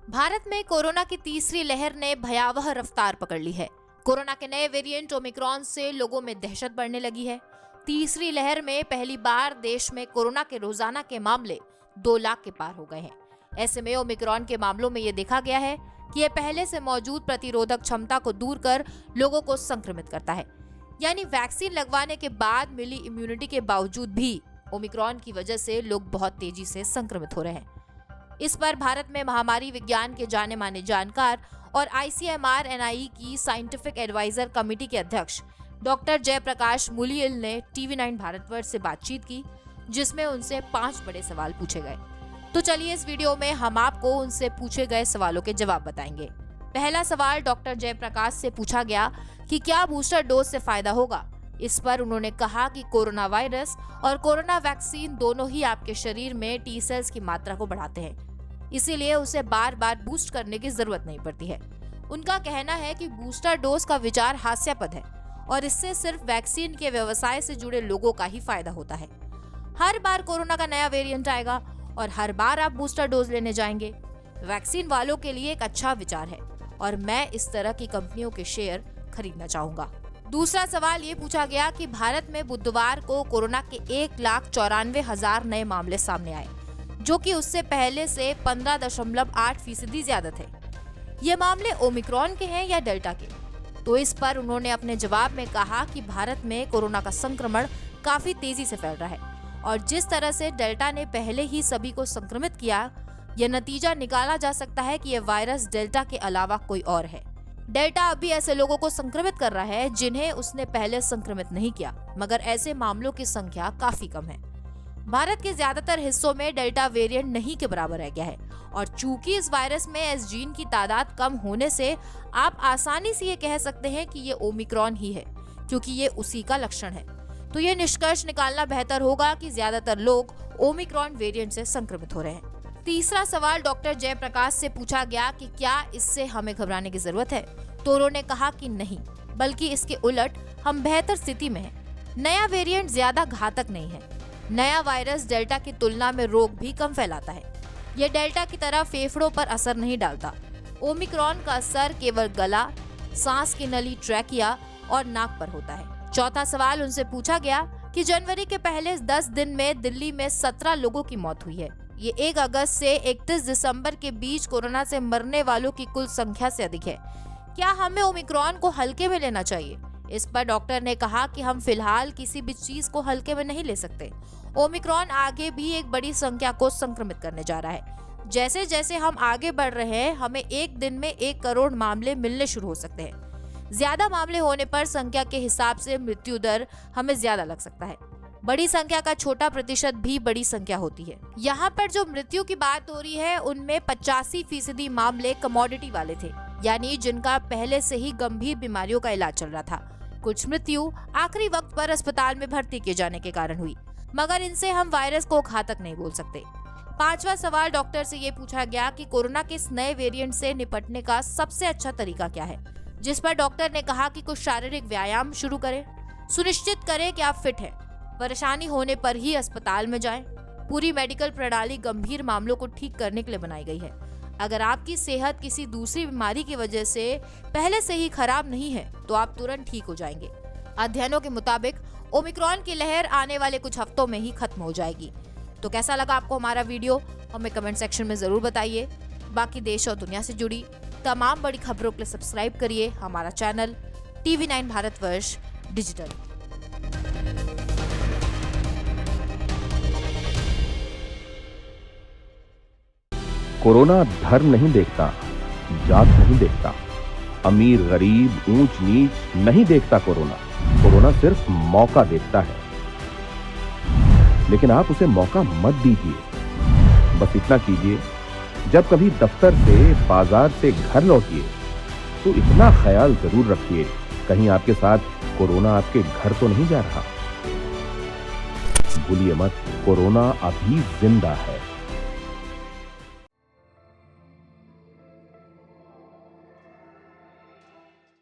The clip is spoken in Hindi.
भारत में कोरोना की तीसरी लहर ने भयावह रफ्तार पकड़ ली है। कोरोना के नए वेरिएंट ओमिक्रॉन से लोगों में दहशत बढ़ने लगी है। तीसरी लहर में पहली बार देश में कोरोना के रोजाना के मामले 2 लाख के पार हो गए हैं। ऐसे में ओमिक्रॉन के मामलों में ये देखा गया है कि यह पहले से मौजूद प्रतिरोधक क्षमता को दूर कर लोगों को संक्रमित करता है। यानी वैक्सीन लगवाने के बाद मिली इम्यूनिटी के बावजूद भी ओमिक्रॉन की वजह से लोग बहुत तेजी से संक्रमित हो रहे हैं। इस पर भारत में महामारी विज्ञान के जाने माने जानकार और ICMR-NIE की साइंटिफिक एडवाइजर कमेटी के अध्यक्ष डॉक्टर जयप्रकाश मुलियल ने TV9 भारतवर्ष से बातचीत की, जिसमें उनसे 5 बड़े सवाल पूछे गए। तो चलिए इस वीडियो में हम आपको उनसे पूछे गए सवालों के जवाब बताएंगे। पहला सवाल डॉक्टर जयप्रकाश से पूछा गया कि क्या बूस्टर डोज से फायदा होगा। इस पर उन्होंने कहा कि कोरोना वायरस और कोरोना वैक्सीन दोनों ही आपके शरीर में टी सेल्स की मात्रा को बढ़ाते हैं, इसीलिए उसे बार बार बूस्ट करने की जरूरत नहीं पड़ती है। उनका कहना है कि बूस्टर डोज का विचार हास्यास्पद है और इससे सिर्फ वैक्सीन के व्यवसाय से जुड़े लोगों का ही फायदा होता है। हर बार कोरोना का नया वेरिएंट आएगा और हर बार आप बूस्टर डोज लेने जाएंगे। वैक्सीन वालों के लिए एक अच्छा विचार है और मैं इस तरह की कंपनियों के शेयर खरीदना चाहूंगा। दूसरा सवाल ये पूछा गया कि भारत में बुधवार को कोरोना के 1,94,000 नए मामले सामने आए, जो कि उससे पहले से 15.8% ज्यादा थे। ये मामले ओमिक्रॉन के हैं या डेल्टा के? तो इस पर उन्होंने अपने जवाब में कहा कि भारत में कोरोना का संक्रमण काफी तेजी से फैल रहा है और जिस तरह से डेल्टा ने पहले ही सभी को संक्रमित किया, यह नतीजा निकाला जा सकता है कि यह वायरस डेल्टा के अलावा कोई और है। डेल्टा अभी ऐसे लोगों को संक्रमित कर रहा है जिन्हें उसने पहले संक्रमित नहीं किया, मगर ऐसे मामलों की संख्या काफी कम है। भारत के ज्यादातर हिस्सों में डेल्टा वेरिएंट नहीं के बराबर रह गया है और चूंकि इस वायरस में एस जीन की तादाद कम होने से आप आसानी से ये कह सकते हैं कि ये ओमिक्रॉन ही है, क्योंकि ये उसी का लक्षण है। तो ये निष्कर्ष निकालना बेहतर होगा कि ज्यादातर लोग ओमिक्रॉन वेरिएंट से संक्रमित हो रहे हैं। तीसरा सवाल डॉक्टर जयप्रकाश से पूछा गया कि क्या इससे हमें घबराने की जरूरत है, तो उन्होंने कहा कि नहीं, बल्कि इसके उलट हम बेहतर स्थिति में हैं। नया वेरिएंट ज्यादा घातक नहीं है। नया वायरस डेल्टा की तुलना में रोग भी कम फैलाता है। यह डेल्टा की तरह फेफड़ों पर असर नहीं डालता। ओमिक्रॉन का असर केवल गला, सांस की नली, ट्रैकिया और नाक पर होता है। चौथा सवाल उनसे पूछा गया कि जनवरी के पहले 10 दिन में दिल्ली में 17 लोगों की मौत हुई है। ये 1 अगस्त से 31 दिसंबर के बीच कोरोना से मरने वालों की कुल संख्या से अधिक है। क्या हमें ओमिक्रॉन को हल्के में लेना चाहिए? इस पर डॉक्टर ने कहा कि हम फिलहाल किसी भी चीज को हल्के में नहीं ले सकते। ओमिक्रॉन आगे भी एक बड़ी संख्या को संक्रमित करने जा रहा है। जैसे जैसे हम आगे बढ़ रहे हैं, हमें एक दिन में 1 करोड़ मामले मिलने शुरू हो सकते हैं। ज्यादा मामले होने पर संख्या के हिसाब से मृत्यु दर हमें ज्यादा लग सकता है। बड़ी संख्या का छोटा प्रतिशत भी बड़ी संख्या होती है। यहाँ पर जो मृत्यु की बात हो रही है, उनमें 85% मामले कमोडिटी वाले थे, यानी जिनका पहले से ही गंभीर बीमारियों का इलाज चल रहा था। कुछ मृत्यु आखिरी वक्त पर अस्पताल में भर्ती किए जाने के कारण हुई, मगर इनसे हम वायरस को घातक नहीं बोल सकते। पांचवा सवाल डॉक्टर से ये पूछा गया कि कोरोना के इस नए वेरिएंट से निपटने का सबसे अच्छा तरीका क्या है, जिस पर डॉक्टर ने कहा कि कुछ शारीरिक व्यायाम शुरू करें, सुनिश्चित करें कि आप फिट हैं, परेशानी होने पर ही अस्पताल में जाएं। पूरी मेडिकल प्रणाली गंभीर मामलों को ठीक करने के लिए बनाई गई है। अगर आपकी सेहत किसी दूसरी बीमारी की वजह से पहले से ही खराब नहीं है, तो आप तुरंत ठीक हो जाएंगे। अध्ययनों के मुताबिक ओमिक्रॉन की लहर आने वाले कुछ हफ्तों में ही खत्म हो जाएगी। तो कैसा लगा आपको हमारा वीडियो, हमें कमेंट सेक्शन में जरूर बताइए। बाकी देश और दुनिया से जुड़ी तमाम बड़ी खबरों के लिए सब्सक्राइब करिए हमारा channel TV9 Bharatvarsh digital. Corona धर्म नहीं देखता, जात नहीं देखता, अमीर गरीब, ऊंच नीच नहीं देखता। कोरोना सिर्फ मौका देखता है, लेकिन आप उसे मौका मत दीजिए। बस इतना कीजिए, जब कभी दफ्तर से, बाजार से घर लौटिए तो इतना ख्याल जरूर रखिए, कहीं आपके साथ कोरोना आपके घर तो नहीं जा रहा। भूलिए मत, कोरोना अभी जिंदा है।